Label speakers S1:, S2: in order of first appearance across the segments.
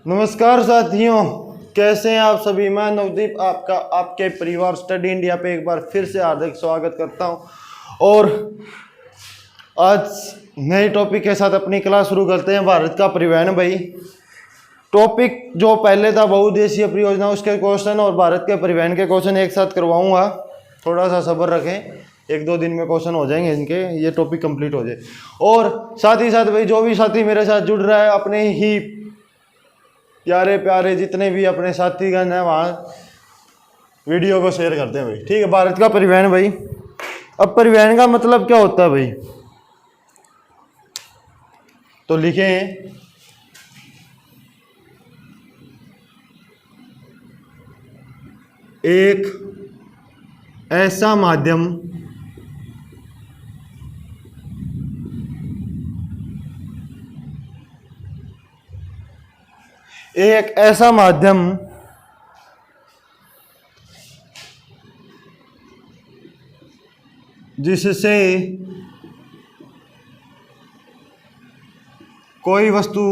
S1: नमस्कार साथियों, कैसे हैं आप सभी। मैं नवदीप आपका आपके परिवार स्टडी इंडिया पे एक बार फिर से हार्दिक स्वागत करता हूं। और आज नए टॉपिक के साथ अपनी क्लास शुरू करते हैं। भारत का परिवहन भाई। टॉपिक जो पहले था बहुउद्देशीय परियोजना, उसके क्वेश्चन और भारत के परिवहन के क्वेश्चन एक साथ करवाऊंगा। थोड़ा सा सब्र रखें, 1-2 दिन में क्वेश्चन हो जाएंगे इनके, ये टॉपिक कंप्लीट हो जाए। और साथ ही साथ भाई जो भी साथी मेरे साथ जुड़ रहा है, अपने ही प्यारे प्यारे जितने भी अपने साथीगण हैं वहाँ वीडियो को शेयर करते हैं भाई। ठीक है। भारत का परिवहन भाई। अब परिवहन का मतलब क्या होता है भाई, तो लिखें एक ऐसा माध्यम जिससे कोई वस्तु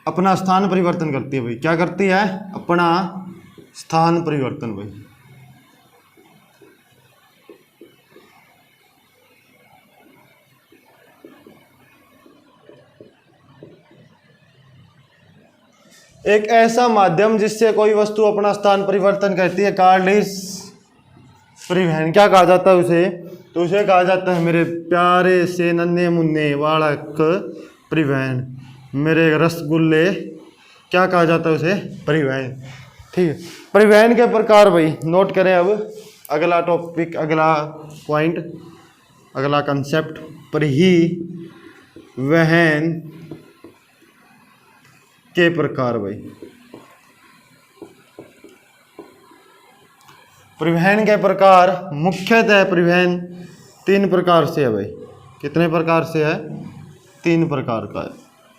S1: अपना स्थान परिवर्तन करती है भाई। क्या करती है? अपना स्थान परिवर्तन भाई। एक ऐसा माध्यम जिससे कोई वस्तु अपना स्थान परिवर्तन करती है, कार्डिस परिवहन। क्या कहा जाता है उसे? तो उसे कहा जाता है मेरे प्यारे से नन्हे मुन्ने बालक परिवहन, मेरे रसगुल्ले। क्या कहा जाता है उसे? परिवहन। ठीक है। परिवहन के प्रकार भाई नोट करें। अब अगला टॉपिक, अगला पॉइंट, अगला कंसेप्ट, परिवहन के प्रकार भाई। परिवहन के प्रकार मुख्यतः परिवहन 3 प्रकार से है भाई। कितने प्रकार से है? 3 प्रकार का है।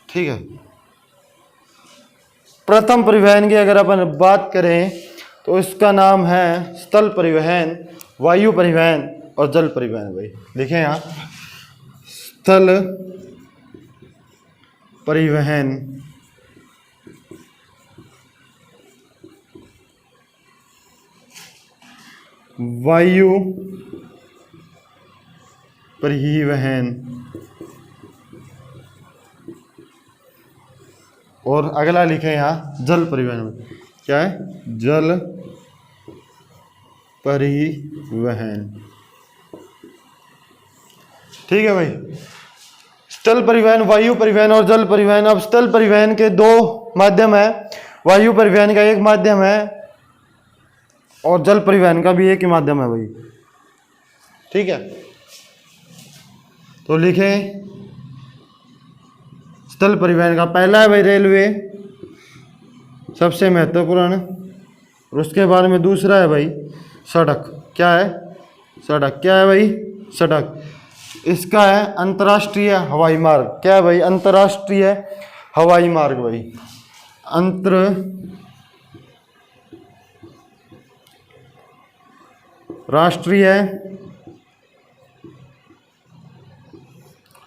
S1: ठीक है। प्रथम परिवहन की अगर अपन बात करें तो इसका नाम है स्थल परिवहन, वायु परिवहन और जल परिवहन भाई। देखें यहाँ, स्थल परिवहन, वायु परिवहन और अगला लिखे यहाँ जल परिवहन। क्या है? जल परिवहन। ठीक है भाई। स्थल परिवहन, वायु परिवहन और जल परिवहन। अब स्थल परिवहन के 2 माध्यम है, वायु परिवहन का 1 माध्यम है और जल परिवहन का भी 1 ही माध्यम है भाई। ठीक है। तो लिखें स्थल परिवहन का पहला है भाई रेलवे, सबसे महत्वपूर्ण। और उसके बाद में दूसरा है भाई सड़क। क्या है? सड़क। क्या है भाई? सड़क। इसका है अंतर्राष्ट्रीय हवाई मार्ग। क्या है भाई? अंतर्राष्ट्रीय हवाई मार्ग भाई। राष्ट्रीय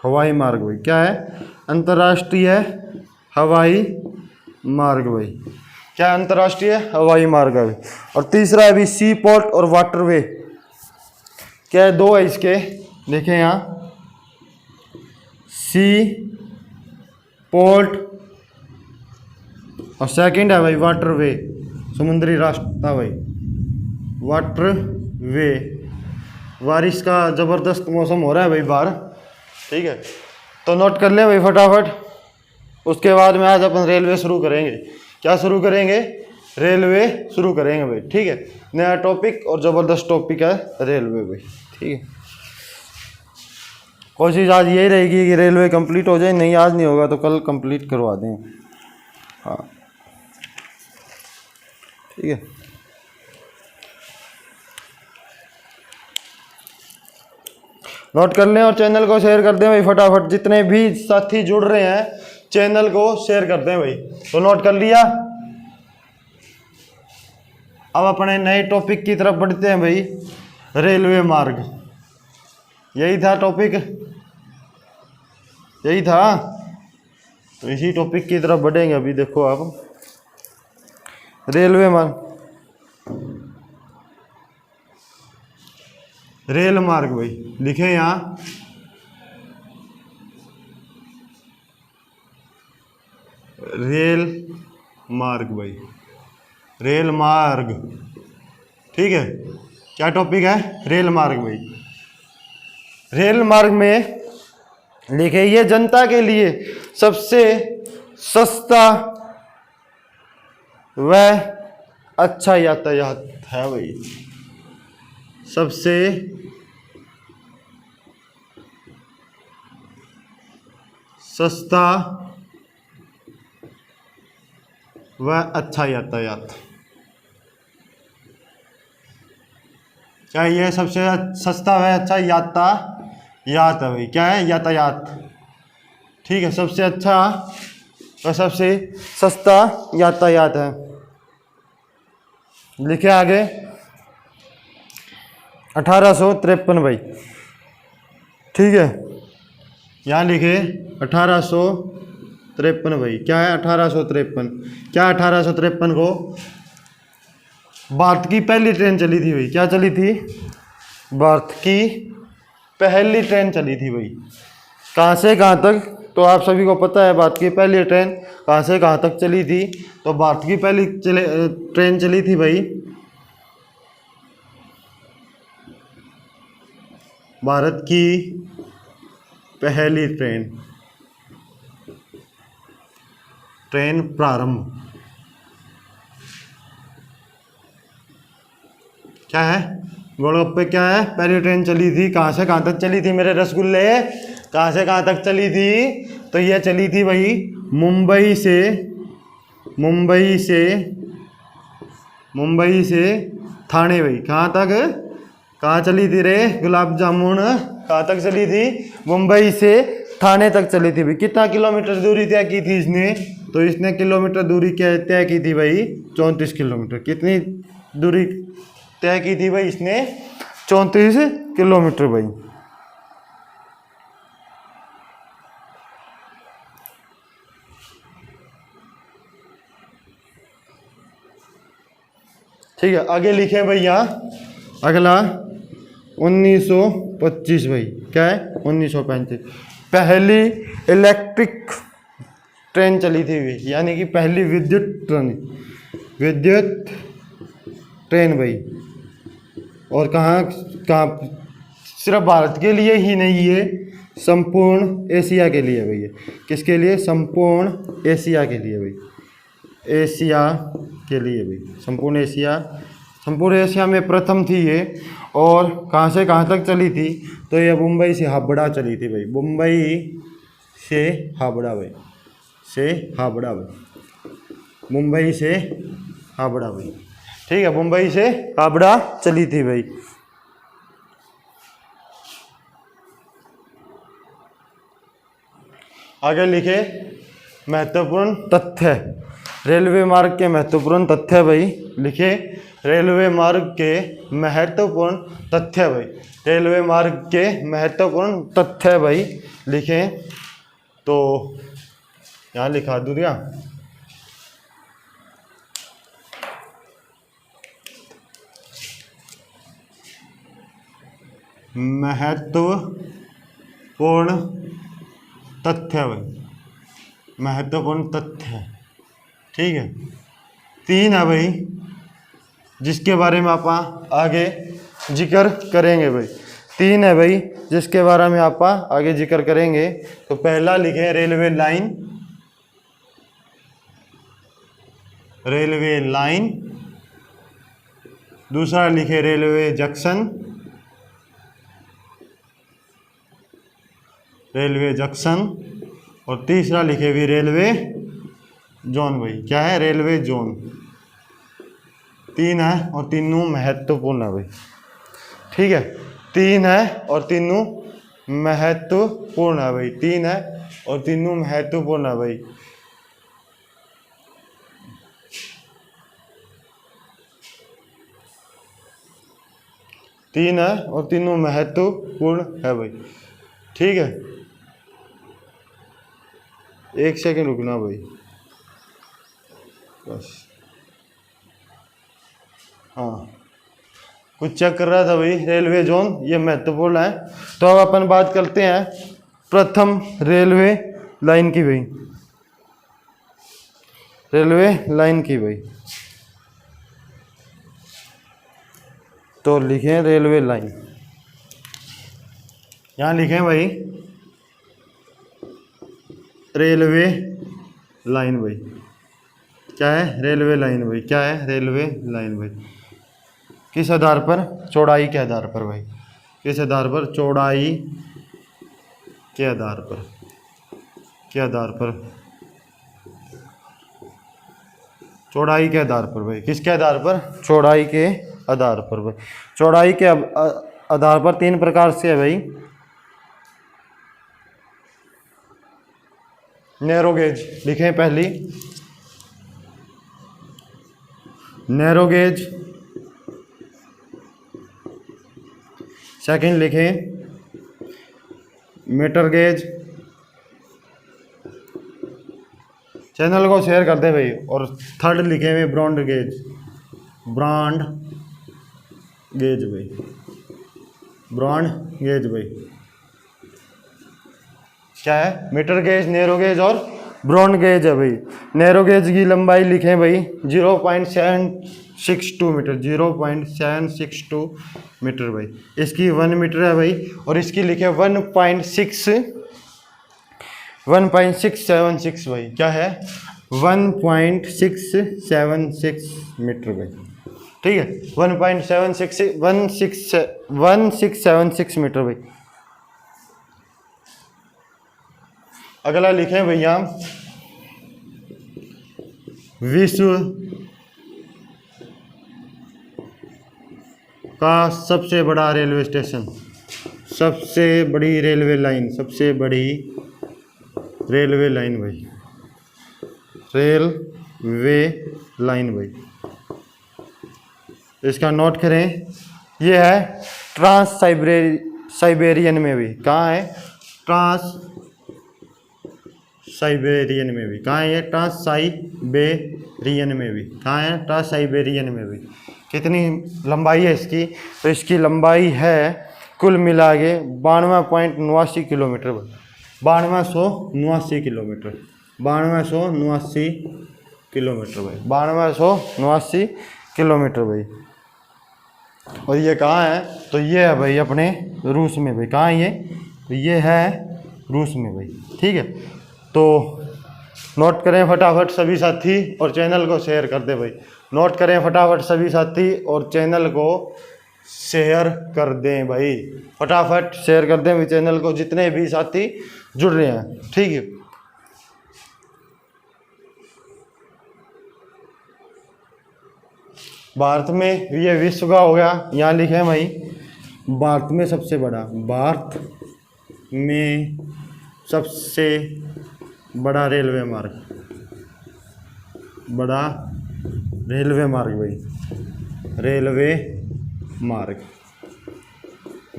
S1: हवाई मार्ग भाई। क्या है? अंतर्राष्ट्रीय हवाई मार्ग भाई। क्या है? अंतर्राष्ट्रीय हवाई मार्ग है भाई। और तीसरा है भाई सी पोर्ट और वाटरवे। क्या है? 2 है इसके। देखें यहाँ, सी पोर्ट और सेकंड है भाई वाटरवे, समुद्री रास्ता भाई। वाटरवे। बारिश का ज़बरदस्त मौसम हो रहा है भाई बाहर। ठीक है। तो नोट कर ले भाई फटाफट। उसके बाद में आज अपन रेलवे शुरू करेंगे। क्या शुरू करेंगे? रेलवे शुरू करेंगे भाई। ठीक है। नया टॉपिक और ज़बरदस्त टॉपिक है रेलवे भाई। ठीक है। कोशिश आज यही रहेगी कि रेलवे कंप्लीट हो जाए। नहीं, आज नहीं होगा तो कल कंप्लीट करवा दें। हाँ, ठीक है। नोट कर लें और चैनल को शेयर कर दें भाई फटाफट। जितने भी साथी जुड़ रहे हैं चैनल को शेयर कर दें भाई। तो नोट कर लिया। अब अपने नए टॉपिक की तरफ बढ़ते हैं भाई। रेलवे मार्ग। यही था टॉपिक, यही था। तो इसी टॉपिक की तरफ बढ़ेंगे अभी। देखो आप, रेल मार्ग भाई लिखे यहाँ, रेल मार्ग भाई, रेल मार्ग। ठीक है, क्या टॉपिक है? रेल मार्ग भाई। रेल मार्ग में लिखे ये जनता के लिए सबसे सस्ता व अच्छा यातायात है भाई। सबसे सस्ता व अच्छा यातायात। क्या ये सबसे सस्ता व अच्छा यातायात है भाई? क्या है? यातायात। ठीक है, सबसे अच्छा व सबसे सस्ता यातायात है। लिखे आगे 1853 भाई। ठीक है, यहाँ लिखे 1853 भाई। क्या है 1853? क्या 1853 को भारत की पहली ट्रेन चली थी भाई? क्या चली थी? भारत की पहली ट्रेन चली थी भाई। कहाँ से कहाँ तक? तो आप सभी को पता है भारत की पहली ट्रेन कहाँ से कहाँ तक चली थी। तो भारत की पहली ट्रेन चली थी भाई, भारत की पहली ट्रेन प्रारंभ। क्या है? गोलगप्पे। क्या है? पहली ट्रेन चली थी, कहाँ से कहाँ तक चली थी मेरे रसगुल्ले? कहाँ से कहाँ तक चली थी? तो यह चली थी भाई मुंबई से थाने भाई। कहाँ तक? कहाँ चली थी रे गुलाब जामुन? कहाँ तक चली थी? मुंबई से थाने तक चली थी भाई। कितना किलोमीटर दूरी तय की थी इसने? तो इसने किलोमीटर दूरी क्या तय की थी भाई? 34 किलोमीटर। कितनी दूरी तय की थी भाई इसने? 34 किलोमीटर भाई। ठीक है, आगे लिखे भाई यहाँ अगला 1925 भाई। क्या है? 1935 पहली इलेक्ट्रिक ट्रेन चली थी भाई, यानी कि पहली विद्युत ट्रेन भाई। और कहाँ कहाँ? सिर्फ भारत के लिए ही नहीं है, संपूर्ण एशिया के लिए भैया। किसके लिए? संपूर्ण एशिया के लिए भाई। एशिया के लिए भाई, संपूर्ण एशिया में प्रथम थी ये। और कहाँ से कहाँ तक चली थी? तो ये मुंबई से हावड़ा चली थी भाई। मुंबई से हावड़ा भाई, मुंबई से हावड़ा भाई। ठीक है, मुंबई से हावड़ा चली थी भाई। आगे लिखे महत्वपूर्ण तथ्य, रेलवे मार्ग के महत्वपूर्ण तथ्य भाई। लिखे रेलवे मार्ग के महत्वपूर्ण तथ्य भाई। रेलवे मार्ग के महत्वपूर्ण तथ्य भाई लिखे। तो यहाँ लिखा दूँ क्या? महत्वपूर्ण तथ्य भाई, महत्वपूर्ण तथ्य। ठीक है, 3 है भाई जिसके बारे में आप आगे जिक्र करेंगे भाई। 3 है भाई जिसके बारे में आप आगे जिक्र करेंगे। तो पहला लिखे रेलवे लाइन। दूसरा लिखे रेलवे जंक्शन। और तीसरा लिखे भी रेलवे जोन भाई। क्या है? Railway zone. 3 है और तीनों महत्वपूर्ण है भाई। ठीक है, 3 है और तीनों महत्वपूर्ण है भाई। 3 है और तीनों महत्वपूर्ण है भाई। 3 है और तीनों महत्वपूर्ण है भाई। ठीक है, 1 सेकंड रुकना भाई बस। हाँ, कुछ चेक कर रहा था भाई। रेलवे जोन ये महत्वपूर्ण है। तो अब अपन बात करते हैं प्रथम रेलवे लाइन की भाई। रेलवे लाइन की भाई, तो लिखें रेलवे लाइन। यहाँ लिखें भाई रेलवे लाइन भाई। क्या है? रेलवे लाइन भाई। क्या है? रेलवे लाइन भाई। किस आधार पर? चौड़ाई के आधार पर भाई। किस आधार पर? चौड़ाई के आधार पर। के आधार पर? चौड़ाई के आधार पर भाई। किसके आधार पर? चौड़ाई के आधार पर भाई। चौड़ाई के आधार पर 3 प्रकार से है भाई। नैरो गेज लिखें पहली, नैरो गेज। सेकंड लिखें मीटर गेज। चैनल को शेयर कर दे भाई। और थर्ड लिखे हुए ब्रॉन्ड गेज। ब्रॉन्ड गेज भाई। ब्रॉन्ड गेज भाई। क्या है? मीटर गेज, नैरो गेज और ब्रॉन्ड गेज है भाई। नैरो गेज की लंबाई लिखें भाई 0.762 मीटर। 0.762 मीटर भाई। इसकी 1 मीटर है भाई। और इसकी लिखे 1.676 भाई। क्या है? 1.676 मीटर भाई। ठीक है, 1676 मीटर भाई। अगला लिखें भैया विश्व का सबसे बड़ा रेलवे स्टेशन। सबसे बड़ी रेलवे लाइन। सबसे बड़ी रेलवे लाइन भाई। रेलवे लाइन भाई। इसका नोट करें। ये है ट्रांस साइबेरियन में भी। कहाँ है? ट्रांस साइबेरियन में भी। कहाँ है ये? ट्रांस साइबेरियन में भी। कहाँ है? ट्रांस साइबेरियन में भी। कितनी लंबाई है इसकी? तो इसकी लंबाई है कुल मिला के 92.89 किलोमीटर भाई। 9289 किलोमीटर। 9289 किलोमीटर भाई। 9289 किलोमीटर भाई। और ये कहाँ है? तो ये है भाई अपने रूस में भाई। कहाँ है ये? तो ये है रूस में भाई। ठीक है, तो नोट करें फटाफट सभी साथी और चैनल को शेयर कर दे भाई। नोट करें फटाफट सभी साथी और चैनल को शेयर कर दें भाई। फटाफट शेयर कर दें भाई चैनल को, जितने भी साथी जुड़ रहे हैं। ठीक है, भारत में ये विश्व का हो गया। यहाँ लिखे भाई भारत में सबसे बड़ा। भारत में सबसे बड़ा रेलवे मार्ग। बड़ा रेलवे मार्ग भाई। रेलवे मार्ग।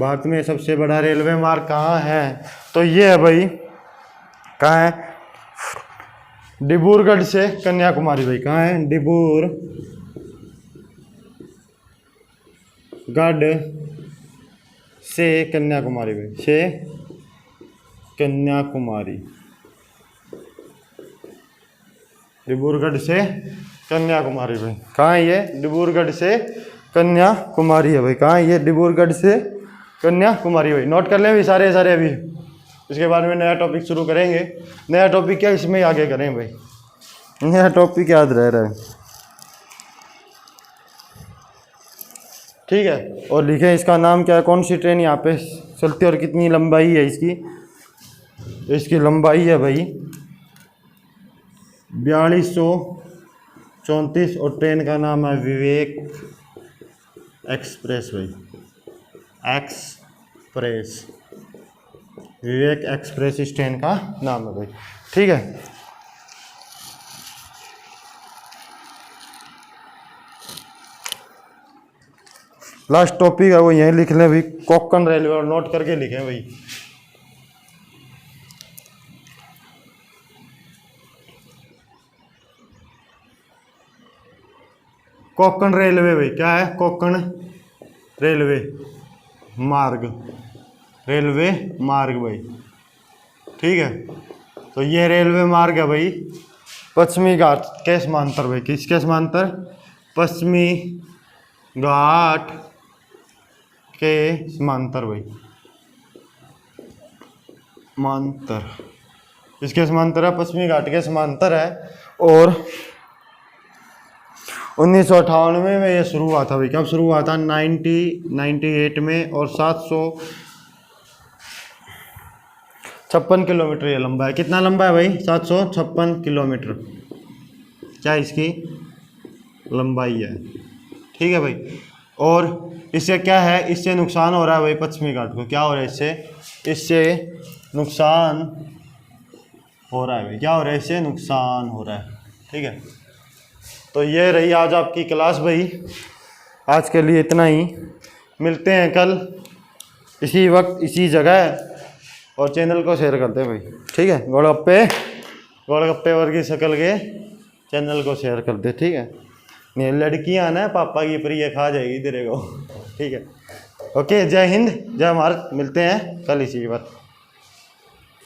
S1: भारत में सबसे बड़ा रेलवे मार्ग कहाँ है? तो ये है भाई। कहाँ है? डिब्रूगढ़ से कन्याकुमारी भाई। कहाँ है? डिब्रूगढ़ से कन्याकुमारी भाई। से कन्याकुमारी। डिब्रूगढ़ से कन्याकुमारी भाई। कहाँ है ये? डिब्रूगढ़ से कन्याकुमारी है भाई। कहाँ है ये? डिब्रूगढ़ से कन्याकुमारी भाई। नोट कर लें भी सारे सारे। अभी इसके बाद में नया टॉपिक शुरू करेंगे। नया टॉपिक क्या इसमें आगे करें भाई। नया टॉपिक याद रह रहा है। ठीक है, और लिखें इसका नाम क्या है, कौन सी ट्रेन यहाँ पे चलती है और कितनी लंबाई है इसकी। इसकी लंबाई है भाई 4234 और ट्रेन का नाम है विवेक एक्सप्रेस भाई। एक्सप्रेस, विवेक एक्सप्रेस इस ट्रेन का नाम है भाई। ठीक है, लास्ट टॉपिक है वो यहीं लिख लें भाई, कोंकण रेलवे, और नोट करके लिखें भाई। कोंकण रेलवे भाई क्या है, कोंकण रेलवे मार्ग, रेलवे मार्ग भाई, ठीक है। तो ये रेलवे मार्ग है भाई पश्चिमी घाट के समांतर भाई, किसके समांतर, पश्चिमी घाट के समांतर भाई, समांतर, इसके समांतर है, पश्चिमी घाट के समांतर है। और 1998 में ये शुरू हुआ था भाई, कब शुरू हुआ था, 1998 में, और 756 किलोमीटर ये लंबा है। कितना लंबा है भाई, 756 किलोमीटर, क्या इसकी लंबाई है, ठीक है भाई। और इससे क्या है, इससे नुकसान हो रहा है भाई पश्चिमी घाट को, क्या हो रहा है इससे नुकसान हो रहा है भाई, क्या हो रहा है, इससे नुकसान हो रहा है, ठीक है। तो ये रही आज आपकी क्लास भाई, आज के लिए इतना ही, मिलते हैं कल इसी वक्त इसी जगह, और चैनल को शेयर करते हैं भाई, ठीक है। गोलगप्पे वर्गी शक्ल के चैनल को शेयर कर दे, ठीक है। नहीं लड़कियां ना पापा की पर ये खा जाएगी तेरे को, ठीक है। ओके, जय हिंद जय भारत, मिलते हैं कल इसी बात।